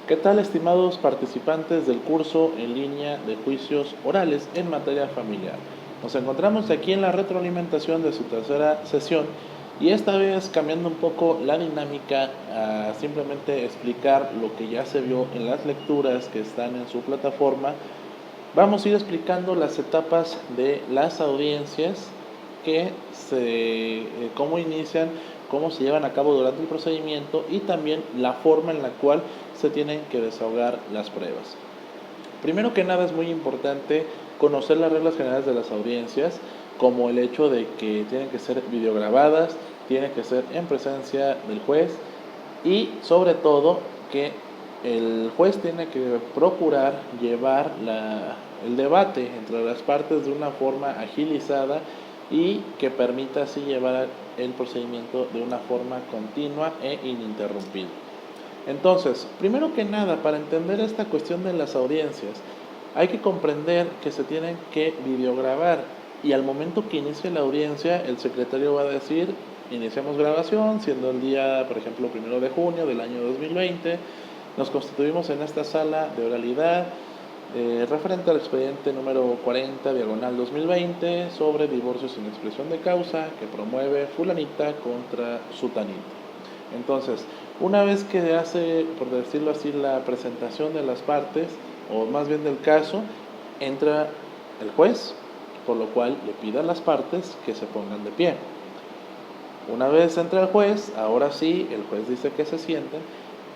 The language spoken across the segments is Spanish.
¿Qué tal, estimados participantes del curso en línea de juicios orales en materia familiar? Nos encontramos aquí en la retroalimentación de su tercera sesión y esta vez cambiando un poco la dinámica a simplemente explicar lo que ya se vio en las lecturas que están en su plataforma. Vamos a ir explicando las etapas de las audiencias, cómo inician, cómo se llevan a cabo durante el procedimiento y también la forma en la cual se tienen que desahogar las pruebas. Primero que nada es muy importante conocer las reglas generales de las audiencias, como el hecho de que tienen que ser videograbadas, tienen que ser en presencia del juez y sobre todo que el juez tiene que procurar llevar el debate entre las partes de una forma agilizada y que permita así llevar el procedimiento de una forma continua e ininterrumpida. Entonces, primero que nada, para entender esta cuestión de las audiencias, hay que comprender que se tienen que videograbar y al momento que inicie la audiencia, el secretario va a decir, iniciamos grabación, siendo el día, por ejemplo, 1 de junio del año 2020, nos constituimos en esta sala de oralidad referente al expediente número 40, diagonal 2020, sobre divorcio sin expresión de causa que promueve fulanita contra sutanita. Entonces, una vez que hace, por decirlo así, la presentación de las partes, o más bien del caso, entra el juez, por lo cual le pide a las partes que se pongan de pie. Una vez entra el juez, ahora sí, el juez dice que se sienten,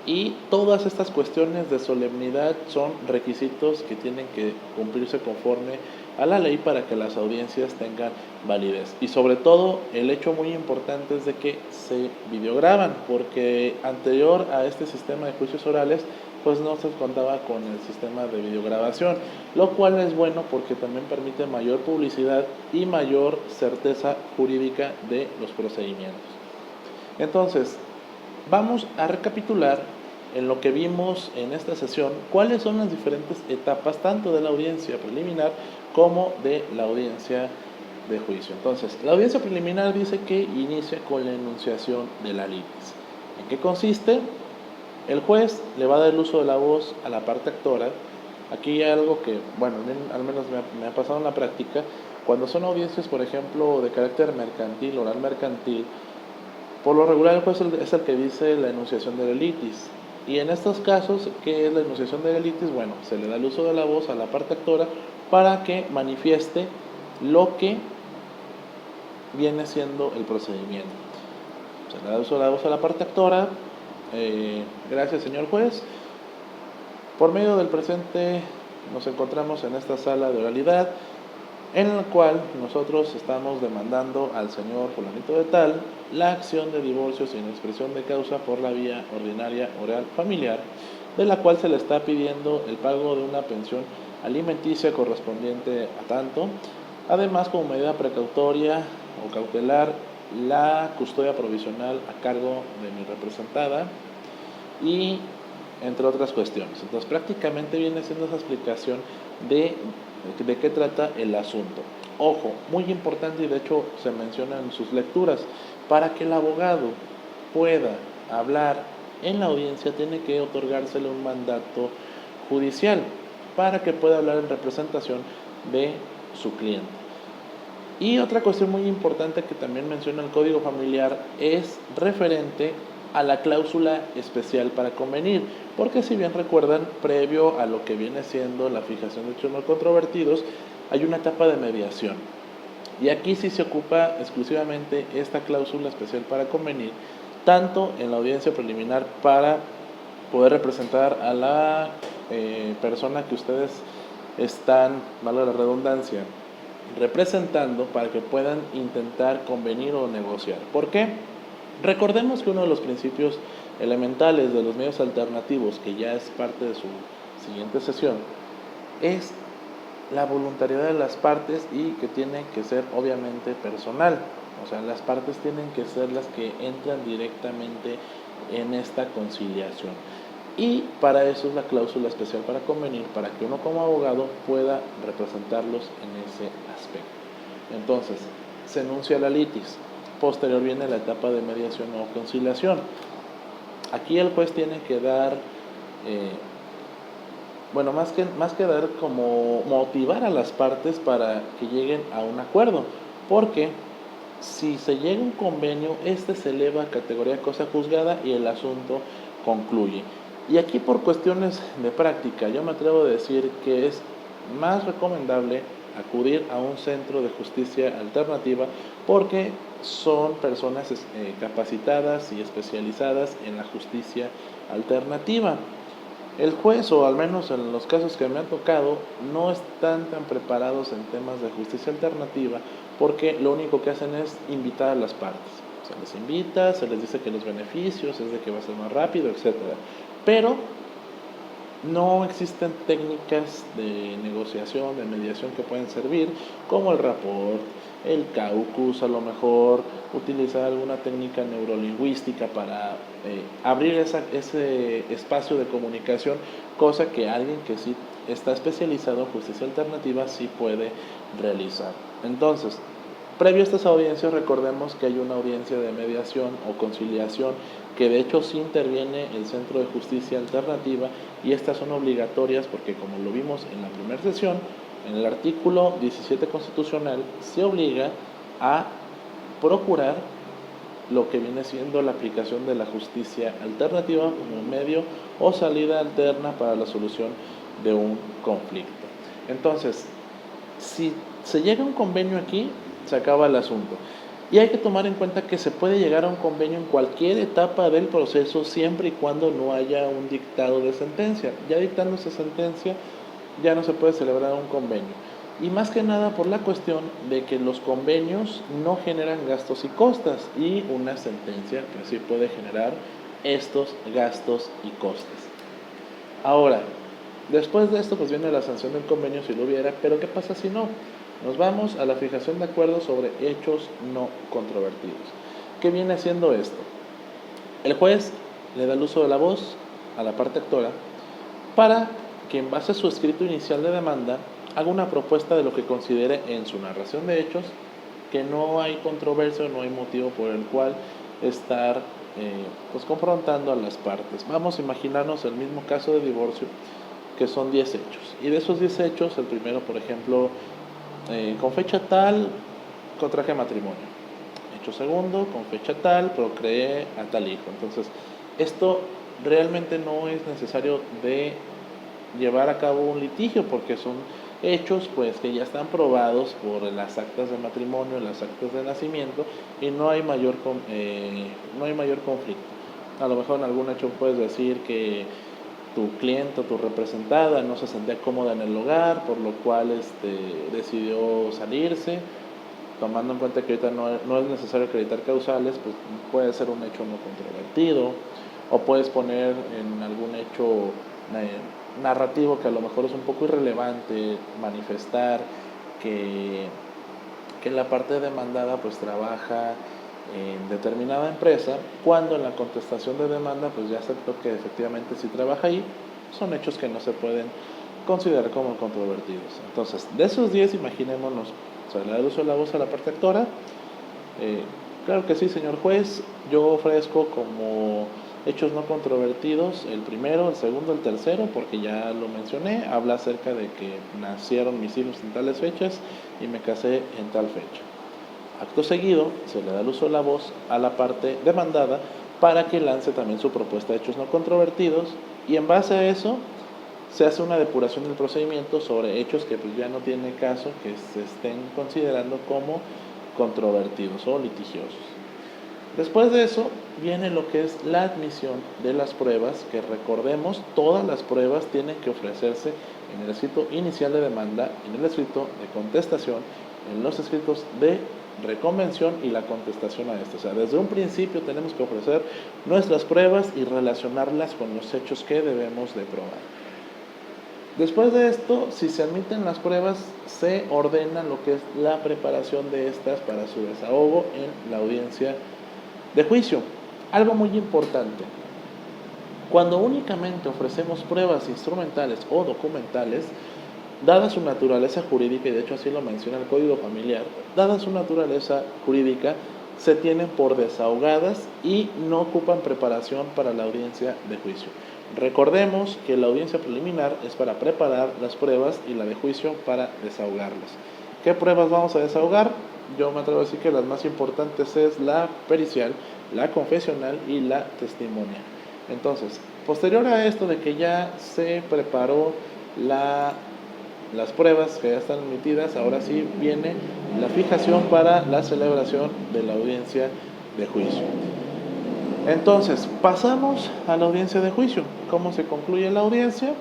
y todas estas cuestiones de solemnidad son requisitos que tienen que cumplirse conforme a la ley para que las audiencias tengan validez. Y sobre todo, el hecho muy importante es de que se videograban, porque anterior a este sistema de juicios orales, pues no se contaba con el sistema de videograbación, lo cual es bueno porque también permite mayor publicidad y mayor certeza jurídica de los procedimientos. Entonces, vamos a recapitular en lo que vimos en esta sesión cuáles son las diferentes etapas tanto de la audiencia preliminar como de la audiencia de juicio. Entonces, la audiencia preliminar dice que inicia con la enunciación de la litis. ¿En qué consiste? El juez le va a dar el uso de la voz a la parte actora. Aquí hay algo que, bueno, al menos me ha pasado en la práctica. Cuando son audiencias, por ejemplo, de carácter mercantil, oral mercantil, por lo regular el juez es el que dice la enunciación de la litis. Y en estos casos, ¿qué es la enunciación de la litis? Bueno, se le da el uso de la voz a la parte actora para que manifieste lo que viene siendo el procedimiento. Se le da el uso de la voz a la parte actora. Gracias, señor juez. Por medio del presente nos encontramos en esta sala de oralidad, en la cual nosotros estamos demandando al señor fulanito de tal la acción de divorcio sin expresión de causa por la vía ordinaria oral familiar, de la cual se le está pidiendo el pago de una pensión alimenticia correspondiente a tanto, además como medida precautoria o cautelar la custodia provisional a cargo de mi representada y entre otras cuestiones. Entonces prácticamente viene siendo esa explicación de qué trata el asunto. Ojo, muy importante y de hecho se menciona en sus lecturas, para que el abogado pueda hablar en la audiencia tiene que otorgársele un mandato judicial para que pueda hablar en representación de su cliente. Y otra cuestión muy importante que también menciona el Código Familiar es referente a la cláusula especial para convenir, porque si bien recuerdan, previo a lo que viene siendo la fijación de hechos no controvertidos, hay una etapa de mediación. Y aquí sí se ocupa exclusivamente esta cláusula especial para convenir, tanto en la audiencia preliminar para poder representar a la persona que ustedes están, valga la redundancia, representando para que puedan intentar convenir o negociar. ¿Por qué? Recordemos que uno de los principios elementales de los medios alternativos, que ya es parte de su siguiente sesión, es la voluntariedad de las partes y que tiene que ser obviamente personal. O sea, las partes tienen que ser las que entran directamente en esta conciliación. Y para eso es la cláusula especial para convenir, para que uno como abogado pueda representarlos en ese aspecto. Entonces, se enuncia la litis. Posterior viene la etapa de mediación o conciliación. Aquí el juez tiene que dar eh, bueno, más que dar, como motivar a las partes para que lleguen a un acuerdo, porque si se llega a un convenio, este se eleva a categoría de cosa juzgada y el asunto concluye. Y aquí, por cuestiones de práctica, yo me atrevo a decir que es más recomendable acudir a un centro de justicia alternativa, porque son personas capacitadas y especializadas en la justicia alternativa. El juez, o al menos en los casos que me han tocado, no están tan preparados en temas de justicia alternativa, porque lo único que hacen es invitar a las partes. Se les invita, se les dice que los beneficios es de que va a ser más rápido, etcétera. Pero no existen técnicas de negociación, de mediación que pueden servir, como el rapport, el caucus, a lo mejor utilizar alguna técnica neurolingüística para abrir ese espacio de comunicación, cosa que alguien que sí está especializado en justicia alternativa sí puede realizar. Entonces, previo a estas audiencias, recordemos que hay una audiencia de mediación o conciliación, que de hecho sí interviene el Centro de Justicia Alternativa, y estas son obligatorias porque, como lo vimos en la primera sesión, en el artículo 17 constitucional se obliga a procurar lo que viene siendo la aplicación de la justicia alternativa como medio o salida alterna para la solución de un conflicto. Entonces, si se llega a un convenio aquí, se acaba el asunto. Y hay que tomar en cuenta que se puede llegar a un convenio en cualquier etapa del proceso, siempre y cuando no haya un dictado de sentencia. Ya dictándose sentencia, ya no se puede celebrar un convenio. Y más que nada por la cuestión de que los convenios no generan gastos y costas, y una sentencia pues sí puede generar estos gastos y costes. Ahora, después de esto pues viene la sanción del convenio si lo hubiera, pero ¿qué pasa si no? Nos vamos a la fijación de acuerdos sobre hechos no controvertidos. ¿Qué viene siendo esto? El juez le da el uso de la voz a la parte actora para que, en base a su escrito inicial de demanda, haga una propuesta de lo que considere en su narración de hechos que no hay controversia o no hay motivo por el cual estar pues confrontando a las partes. Vamos a imaginarnos el mismo caso de divorcio, que son 10 hechos. Y de esos 10 hechos, el primero, por ejemplo, con fecha tal, contraje matrimonio. Hecho segundo, con fecha tal, procreé a tal hijo. Entonces, esto realmente no es necesario de llevar a cabo un litigio, porque son hechos pues que ya están probados por las actas de matrimonio, las actas de nacimiento, y no hay mayor conflicto. A lo mejor en algún hecho puedes decir que tu cliente o tu representada no se sentía cómoda en el hogar, por lo cual decidió salirse. Tomando en cuenta que ahorita no es necesario acreditar causales, pues puede ser un hecho no controvertido, o puedes poner en algún hecho narrativo que a lo mejor es un poco irrelevante, manifestar que la parte demandada pues trabaja en determinada empresa, cuando en la contestación de demanda pues ya aceptó que efectivamente sí trabaja ahí. Son hechos que no se pueden considerar como controvertidos. Entonces, de esos 10, imaginémonos, se le da el uso de la voz a la parte actora. Claro que sí, señor juez, yo ofrezco como hechos no controvertidos el primero, el segundo, el tercero, porque ya lo mencioné. Habla acerca de que nacieron mis hijos en tales fechas y me casé en tal fecha. Acto seguido, se le da el uso de la voz a la parte demandada para que lance también su propuesta de hechos no controvertidos, y en base a eso se hace una depuración del procedimiento sobre hechos que pues ya no tiene caso que se estén considerando como controvertidos o litigiosos. Después de eso viene lo que es la admisión de las pruebas, que recordemos, todas las pruebas tienen que ofrecerse en el escrito inicial de demanda, en el escrito de contestación, en los escritos de reconvención y la contestación a esto. O sea, desde un principio tenemos que ofrecer nuestras pruebas y relacionarlas con los hechos que debemos de probar. Después de esto, si se admiten las pruebas, se ordena lo que es la preparación de estas para su desahogo en la audiencia de juicio. Algo muy importante: cuando únicamente ofrecemos pruebas instrumentales o documentales, dada su naturaleza jurídica, y de hecho así lo menciona el Código Familiar, dada su naturaleza jurídica, se tienen por desahogadas y no ocupan preparación para la audiencia de juicio. Recordemos que la audiencia preliminar es para preparar las pruebas y la de juicio para desahogarlas. ¿Qué pruebas vamos a desahogar? Yo me atrevo a decir que las más importantes es la pericial, la confesional y la testimonial. Entonces, posterior a esto de que ya se preparó las pruebas que ya están emitidas, ahora sí viene la fijación para la celebración de la audiencia de juicio. Entonces, pasamos a la audiencia de juicio. ¿Cómo se concluye la audiencia?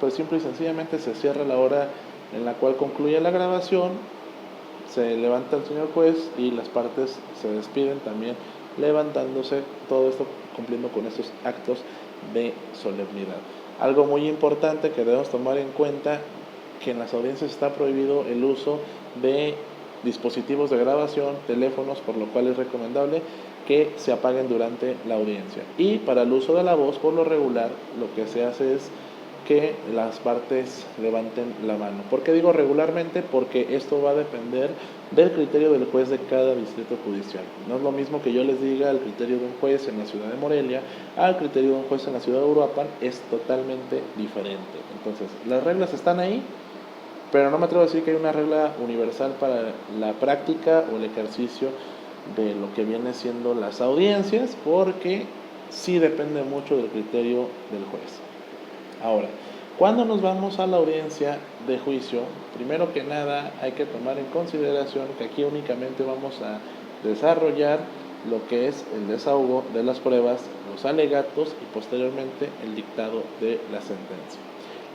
Pues simple y sencillamente se cierra la hora en la cual concluye la grabación, se levanta el señor juez y las partes se despiden también levantándose, todo esto cumpliendo con estos actos de solemnidad. Algo muy importante que debemos tomar en cuenta, que en las audiencias está prohibido el uso de dispositivos de grabación, teléfonos, por lo cual es recomendable que se apaguen durante la audiencia. Y para el uso de la voz, por lo regular, lo que se hace es que las partes levanten la mano. ¿Por qué digo regularmente? Porque esto va a depender del criterio del juez de cada distrito judicial. No es lo mismo que yo les diga el criterio de un juez en la ciudad de Morelia al criterio de un juez en la ciudad de Uruapan, es totalmente diferente. Entonces, las reglas están ahí, pero no me atrevo a decir que hay una regla universal para la práctica o el ejercicio de lo que viene siendo las audiencias, porque sí depende mucho del criterio del juez. Ahora, cuando nos vamos a la audiencia de juicio, primero que nada hay que tomar en consideración que aquí únicamente vamos a desarrollar lo que es el desahogo de las pruebas, los alegatos y posteriormente el dictado de la sentencia.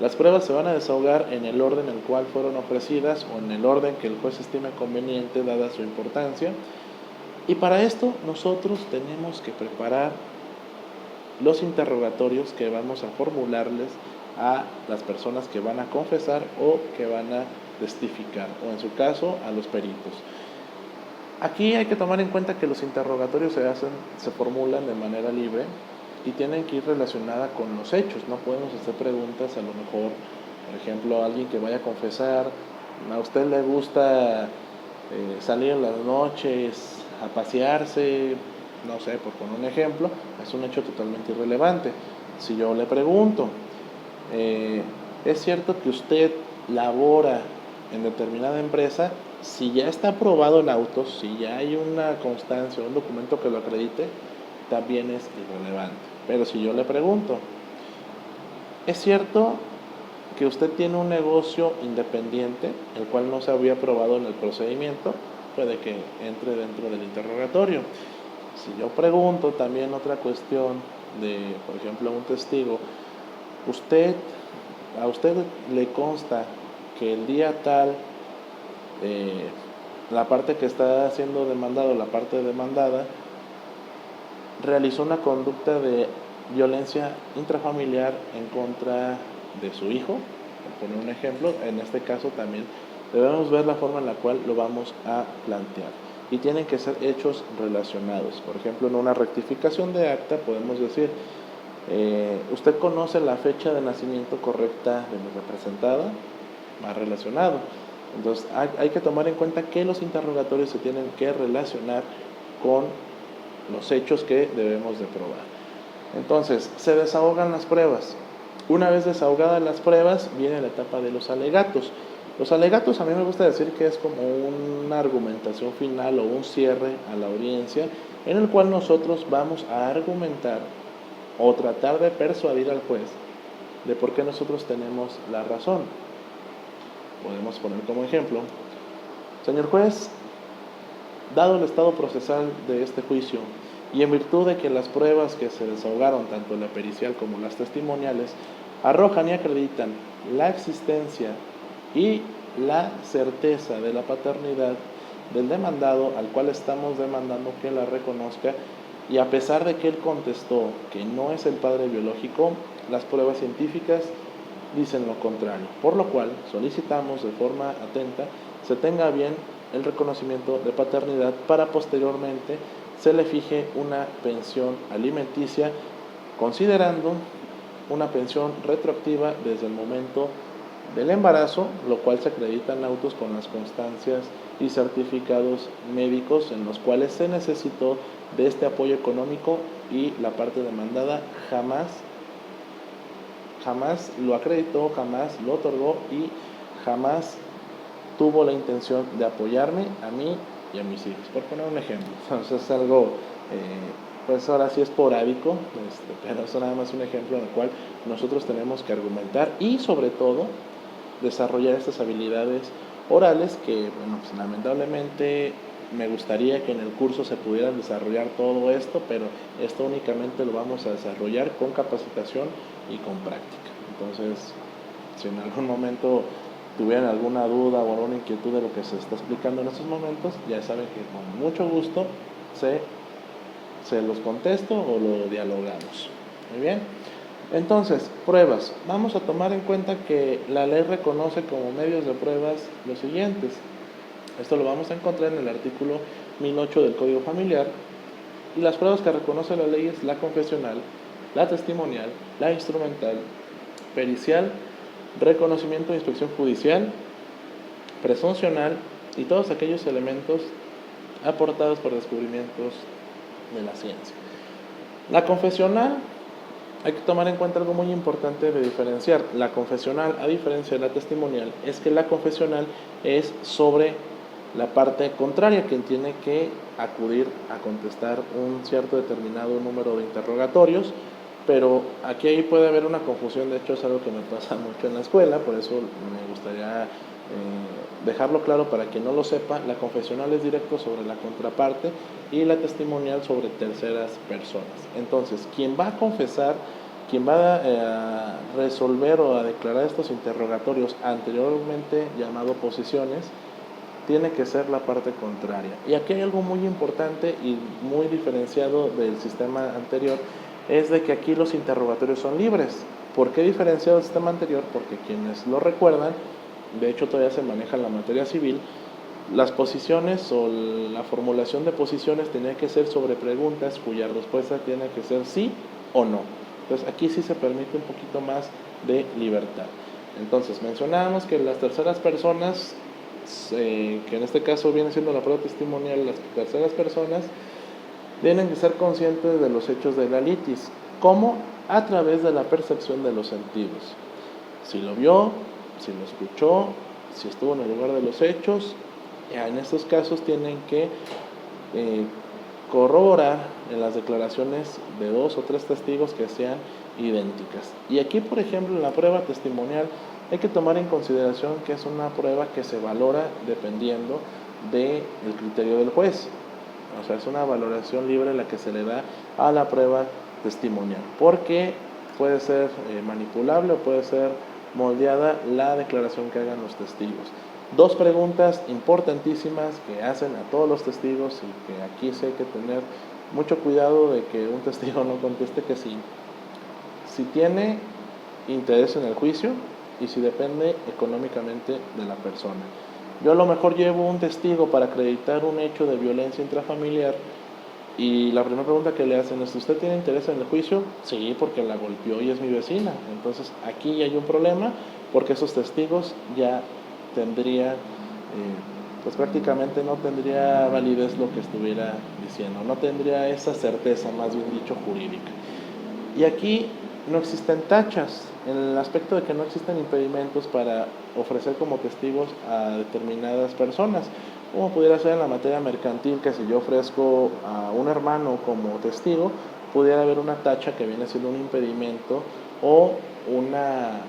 Las pruebas se van a desahogar en el orden en el cual fueron ofrecidas o en el orden que el juez estime conveniente dada su importancia. Y para esto nosotros tenemos que preparar los interrogatorios que vamos a formularles a las personas que van a confesar o que van a testificar, o en su caso a los peritos. Aquí hay que tomar en cuenta que los interrogatorios se formulan de manera libre y tienen que ir relacionada con los hechos. No podemos hacer preguntas a lo mejor, por ejemplo, a alguien que vaya a confesar, a usted le gusta salir en las noches a pasearse, no sé, por poner un ejemplo, es un hecho totalmente irrelevante. Si yo le pregunto, ¿es cierto que usted labora en determinada empresa? Si ya está aprobado en autos, si ya hay una constancia, un documento que lo acredite, también es irrelevante. Pero si yo le pregunto, ¿es cierto que usted tiene un negocio independiente, el cual no se había aprobado en el procedimiento? Puede que entre dentro del interrogatorio. Si yo pregunto también otra cuestión de, por ejemplo, a un testigo, ¿a usted le consta que el día tal, la parte que está siendo demandado, la parte demandada, realizó una conducta de violencia intrafamiliar en contra de su hijo? Por poner un ejemplo, en este caso también debemos ver la forma en la cual lo vamos a plantear. Y tienen que ser hechos relacionados. Por ejemplo, en una rectificación de acta podemos decir, ¿usted conoce la fecha de nacimiento correcta de mi representada? Más relacionado. Entonces hay que tomar en cuenta que los interrogatorios se tienen que relacionar con los hechos que debemos de probar. Entonces, se desahogan las pruebas. Una vez desahogadas las pruebas, viene la etapa de los alegatos. Los alegatos a mí me gusta decir que es como una argumentación final o un cierre a la audiencia en el cual nosotros vamos a argumentar o tratar de persuadir al juez de por qué nosotros tenemos la razón. Podemos poner como ejemplo, señor juez, dado el estado procesal de este juicio y en virtud de que las pruebas que se desahogaron, tanto la pericial como las testimoniales, arrojan y acreditan la existencia y la certeza de la paternidad del demandado al cual estamos demandando que la reconozca, y a pesar de que él contestó que no es el padre biológico, las pruebas científicas dicen lo contrario, por lo cual solicitamos de forma atenta se tenga bien el reconocimiento de paternidad para posteriormente se le fije una pensión alimenticia, considerando una pensión retroactiva desde el momento del embarazo, lo cual se acredita en autos con las constancias y certificados médicos en los cuales se necesitó de este apoyo económico y la parte demandada jamás lo acreditó, jamás lo otorgó y jamás tuvo la intención de apoyarme a mí y a mis hijos, por poner un ejemplo. Entonces es algo, pues ahora sí esporádico, pero eso nada más un ejemplo en el cual nosotros tenemos que argumentar y sobre todo desarrollar estas habilidades orales que, bueno, pues lamentablemente me gustaría que en el curso se pudiera desarrollar todo esto, pero esto únicamente lo vamos a desarrollar con capacitación y con práctica. Entonces, si en algún momento tuvieran alguna duda o alguna inquietud de lo que se está explicando en estos momentos, ya saben que con mucho gusto se los contesto o lo dialogamos. Muy bien. Entonces, pruebas. Vamos a tomar en cuenta que la ley reconoce como medios de pruebas los siguientes. Esto lo vamos a encontrar en el artículo 1008 del Código Familiar. Y las pruebas que reconoce la ley es la confesional, la testimonial, la instrumental, pericial, reconocimiento de inspección judicial, presuncional y todos aquellos elementos aportados por descubrimientos de la ciencia. La confesional, hay que tomar en cuenta algo muy importante de diferenciar. La confesional, a diferencia de la testimonial, es que la confesional es sobre la parte contraria, quien tiene que acudir a contestar un cierto determinado número de interrogatorios, pero aquí ahí puede haber una confusión. De hecho es algo que me pasa mucho en la escuela, por eso me gustaría dejarlo claro para quien no lo sepa. La confesional es directo sobre la contraparte y la testimonial sobre terceras personas. Entonces, quien va a confesar, quien va a resolver o a declarar estos interrogatorios anteriormente llamado posiciones, tiene que ser la parte contraria. Y aquí hay algo muy importante y muy diferenciado del sistema anterior, es de que aquí los interrogatorios son libres. ¿Por qué diferenciado del sistema anterior? Porque quienes lo recuerdan, de hecho todavía se maneja en la materia civil, las posiciones o la formulación de posiciones tenía que ser sobre preguntas cuya respuesta tiene que ser sí o no. Entonces aquí sí se permite un poquito más de libertad. Entonces mencionábamos que las terceras personas, que en este caso viene siendo la prueba testimonial, las terceras personas tienen que ser conscientes de los hechos de la litis. ¿Cómo? A través de la percepción de los sentidos. Si lo vio, si lo escuchó, si estuvo en el lugar de los hechos, en estos casos tienen que corroborar en las declaraciones de 2 o 3 testigos que sean idénticas. Y aquí, por ejemplo, en la prueba testimonial hay que tomar en consideración que es una prueba que se valora dependiendo del criterio del juez. O sea, es una valoración libre la que se le da a la prueba testimonial, porque puede ser manipulable o puede ser moldeada la declaración que hagan los testigos. 2 preguntas importantísimas que hacen a todos los testigos y que aquí sí hay que tener mucho cuidado de que un testigo no conteste que sí. Si tiene interés en el juicio y si depende económicamente de la persona. Yo a lo mejor llevo un testigo para acreditar un hecho de violencia intrafamiliar y la primera pregunta que le hacen es: ¿usted tiene interés en el juicio? Sí, porque la golpeó y es mi vecina. Entonces aquí ya hay un problema, porque esos testigos ya tendría, pues prácticamente no tendría validez lo que estuviera diciendo, no tendría esa certeza, más bien dicho, jurídica. Y aquí no existen tachas, en el aspecto de que no existen impedimentos para ofrecer como testigos a determinadas personas, como pudiera ser en la materia mercantil, que si yo ofrezco a un hermano como testigo, pudiera haber una tacha que viene siendo un impedimento o una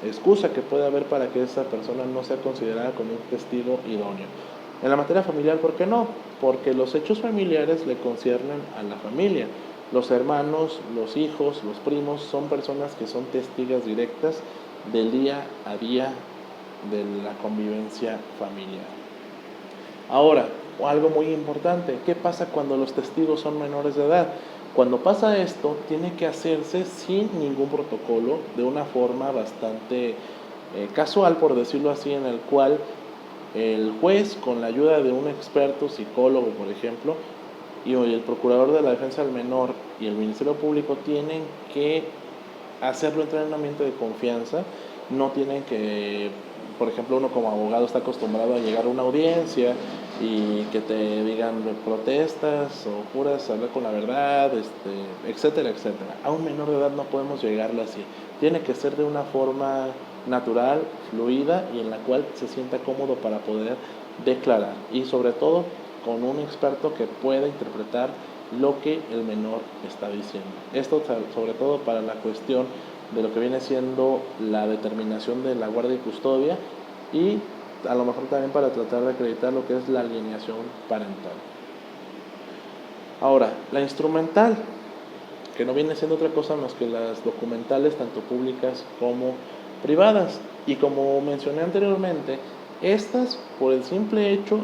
excusa que puede haber para que esa persona no sea considerada como un testigo idóneo. En la materia familiar, ¿por qué no? Porque los hechos familiares le conciernen a la familia. Los hermanos, los hijos, los primos son personas que son testigos directas del día a día de la convivencia familiar. Ahora, algo muy importante, ¿qué pasa cuando los testigos son menores de edad? Cuando pasa esto, tiene que hacerse sin ningún protocolo, de una forma bastante casual, por decirlo así, en el cual el juez, con la ayuda de un experto psicólogo, por ejemplo, y el procurador de la defensa del menor y el Ministerio Público tienen que hacerlo entrar en un ambiente de confianza. No tienen que, por ejemplo, uno como abogado está acostumbrado a llegar a una audiencia y que te digan protestas o juras hablar con la verdad, etcétera, etcétera. A un menor de edad no podemos llegarle así. Tiene que ser de una forma natural, fluida y en la cual se sienta cómodo para poder declarar. Y sobre todo con un experto que pueda interpretar lo que el menor está diciendo. Esto sobre todo para la cuestión de lo que viene siendo la determinación de la guardia y custodia y a lo mejor también para tratar de acreditar lo que es la alienación parental. Ahora, la instrumental, que no viene siendo otra cosa más que las documentales, tanto públicas como privadas. Y como mencioné anteriormente, estas, por el simple hecho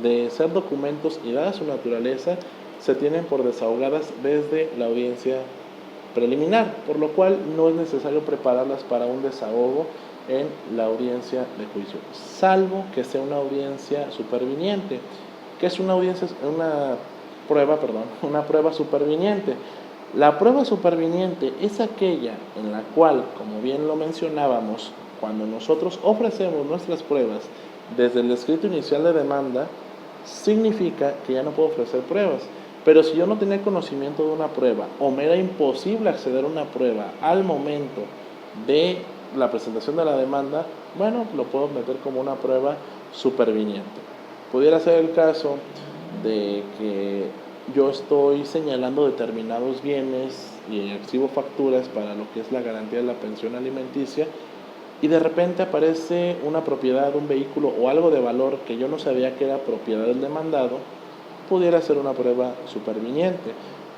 de ser documentos y dada su naturaleza, se tienen por desahogadas desde la audiencia preliminar, por lo cual no es necesario prepararlas para un desahogo en la audiencia de juicio, salvo que sea una audiencia superviniente. ¿Qué es una audiencia? Una prueba superviniente. La prueba superviniente es aquella en la cual, como bien lo mencionábamos, cuando nosotros ofrecemos nuestras pruebas desde el escrito inicial de demanda, significa que ya no puedo ofrecer pruebas. Pero si yo no tenía conocimiento de una prueba o me era imposible acceder a una prueba al momento de la presentación de la demanda, bueno, lo puedo meter como una prueba superviniente. Pudiera ser el caso de que yo estoy señalando determinados bienes y exhibo facturas para lo que es la garantía de la pensión alimenticia y de repente aparece una propiedad, un vehículo o algo de valor que yo no sabía que era propiedad del demandado, pudiera ser una prueba superviniente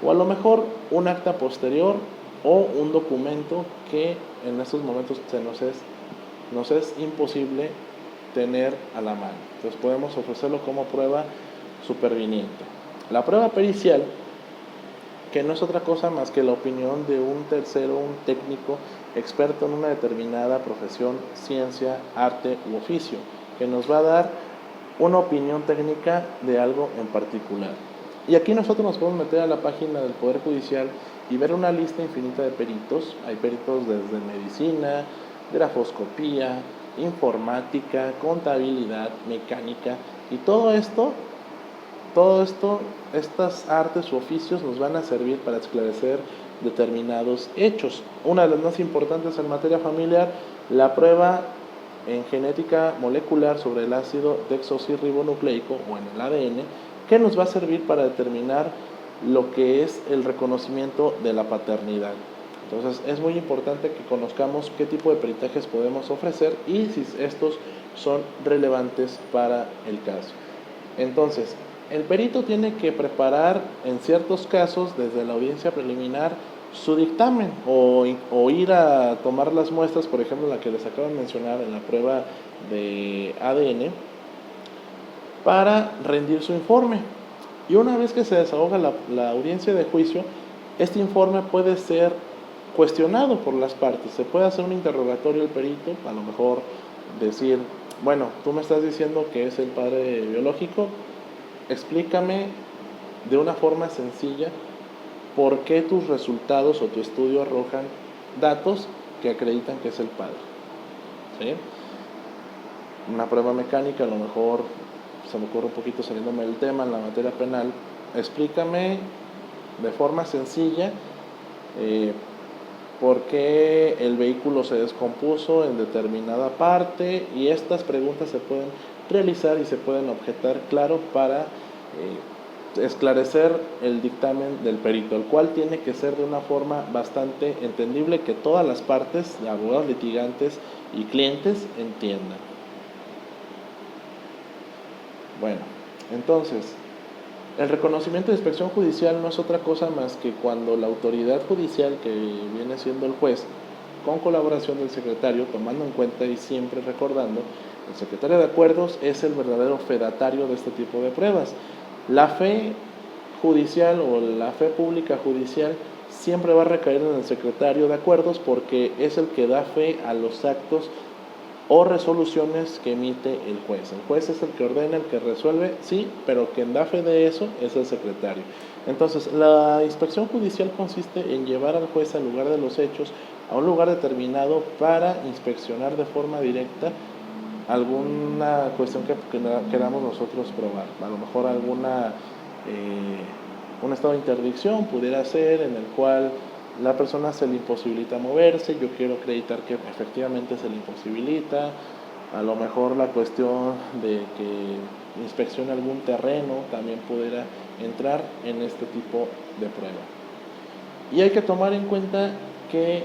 o a lo mejor un acta posterior o un documento que en estos momentos nos es imposible tener a la mano. Entonces podemos ofrecerlo como prueba superviniente. La prueba pericial, que no es otra cosa más que la opinión de un tercero, un técnico experto en una determinada profesión, ciencia, arte u oficio, que nos va a dar una opinión técnica de algo en particular. Y aquí nosotros nos podemos meter a la página del Poder Judicial y ver una lista infinita de peritos. Hay peritos desde medicina, grafoscopía, informática, contabilidad, mecánica, y todo esto, estas artes u oficios nos van a servir para esclarecer determinados hechos. Una de las más importantes en materia familiar, la prueba en genética molecular sobre el ácido desoxirribonucleico o en el ADN, que nos va a servir para determinar lo que es el reconocimiento de la paternidad. Entonces es muy importante que conozcamos qué tipo de peritajes podemos ofrecer y si estos son relevantes para el caso. Entonces, el perito tiene que preparar en ciertos casos desde la audiencia preliminar su dictamen o ir a tomar las muestras, por ejemplo la que les acabo de mencionar en la prueba de ADN, para rendir su informe. Y una vez que se desahoga la audiencia de juicio, este informe puede ser cuestionado por las partes. Se puede hacer un interrogatorio al perito, a lo mejor decir, bueno, tú me estás diciendo que es el padre biológico, explícame de una forma sencilla por qué tus resultados o tu estudio arrojan datos que acreditan que es el padre. ¿Sí? Una prueba mecánica, a lo mejor se me ocurre un poquito saliéndome del tema en la materia penal, explícame de forma sencilla por qué el vehículo se descompuso en determinada parte, y estas preguntas se pueden realizar y se pueden objetar, claro, para esclarecer el dictamen del perito, el cual tiene que ser de una forma bastante entendible que todas las partes, abogados, litigantes y clientes entiendan. Bueno, entonces, el reconocimiento de inspección judicial no es otra cosa más que cuando la autoridad judicial, que viene siendo el juez, con colaboración del secretario, tomando en cuenta y siempre recordando, el secretario de acuerdos es el verdadero fedatario de este tipo de pruebas. La fe judicial o la fe pública judicial siempre va a recaer en el secretario de acuerdos porque es el que da fe a los actos o resoluciones que emite el juez. El juez es el que ordena, el que resuelve, sí, pero quien da fe de eso es el secretario. Entonces, la inspección judicial consiste en llevar al juez al lugar de los hechos, a un lugar determinado para inspeccionar de forma directa alguna cuestión que queramos nosotros probar. A lo mejor un estado de interdicción pudiera ser en el cual la persona se le imposibilita moverse, yo quiero acreditar que efectivamente se le imposibilita. A lo mejor la cuestión de que inspeccione algún terreno también pudiera entrar en este tipo de prueba. Y hay que tomar en cuenta que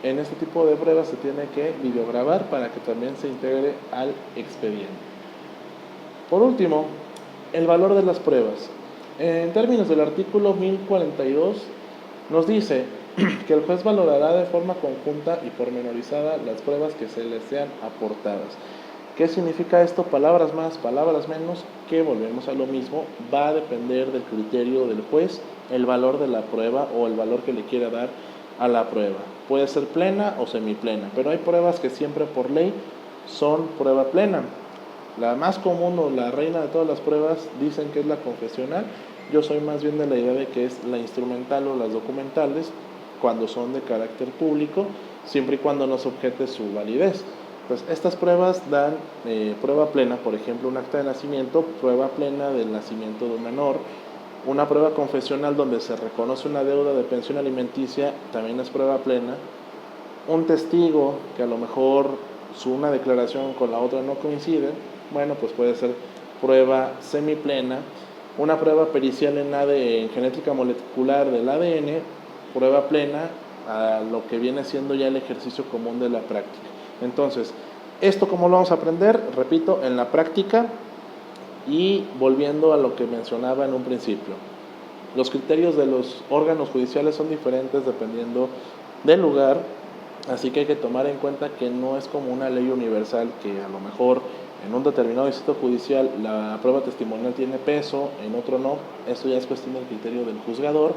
en este tipo de pruebas se tiene que videograbar para que también se integre al expediente. Por último, el valor de las pruebas. En términos del artículo 1042 nos dice que el juez valorará de forma conjunta y pormenorizada las pruebas que se le sean aportadas. ¿Qué significa esto? Palabras más, palabras menos, que volvemos a lo mismo, va a depender del criterio del juez, el valor de la prueba o el valor que le quiera dar a la prueba. Puede ser plena o semiplena, pero hay pruebas que siempre por ley son prueba plena. La más común o la reina de todas las pruebas dicen que es la confesional. Yo soy más bien de la idea de que es la instrumental o las documentales cuando son de carácter público, siempre y cuando no se objete su validez. Pues estas pruebas dan prueba plena, por ejemplo, un acta de nacimiento, prueba plena del nacimiento de un menor, una prueba confesional donde se reconoce una deuda de pensión alimenticia, también es prueba plena, un testigo que a lo mejor una declaración con la otra no coincide, bueno, pues puede ser prueba semiplena, una prueba pericial en genética molecular del ADN, prueba plena a lo que viene siendo ya el ejercicio común de la práctica. Entonces, ¿esto cómo lo vamos a aprender? Repito, en la práctica y volviendo a lo que mencionaba en un principio. Los criterios de los órganos judiciales son diferentes dependiendo del lugar, así que hay que tomar en cuenta que no es como una ley universal que a lo mejor en un determinado distrito judicial la prueba testimonial tiene peso, en otro no. Eso ya es cuestión del criterio del juzgador,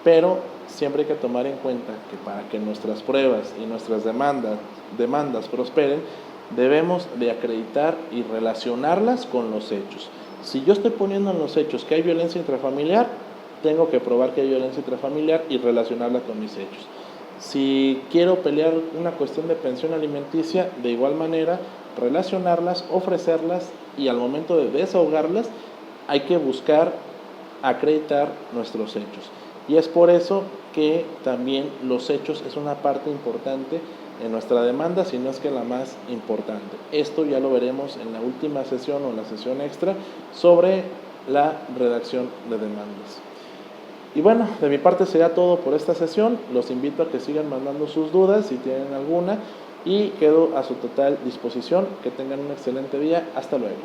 pero siempre hay que tomar en cuenta que para que nuestras pruebas y nuestras demandas prosperen, debemos de acreditar y relacionarlas con los hechos. Si yo estoy poniendo en los hechos que hay violencia intrafamiliar, tengo que probar que hay violencia intrafamiliar y relacionarla con mis hechos. Si quiero pelear una cuestión de pensión alimenticia, de igual manera, relacionarlas, ofrecerlas y al momento de desahogarlas, hay que buscar acreditar nuestros hechos. Y es por eso que también los hechos es una parte importante en nuestra demanda, si no es que la más importante. Esto ya lo veremos en la última sesión o en la sesión extra sobre la redacción de demandas. Y bueno, de mi parte sería todo por esta sesión. Los invito a que sigan mandando sus dudas si tienen alguna y quedo a su total disposición. Que tengan un excelente día. Hasta luego.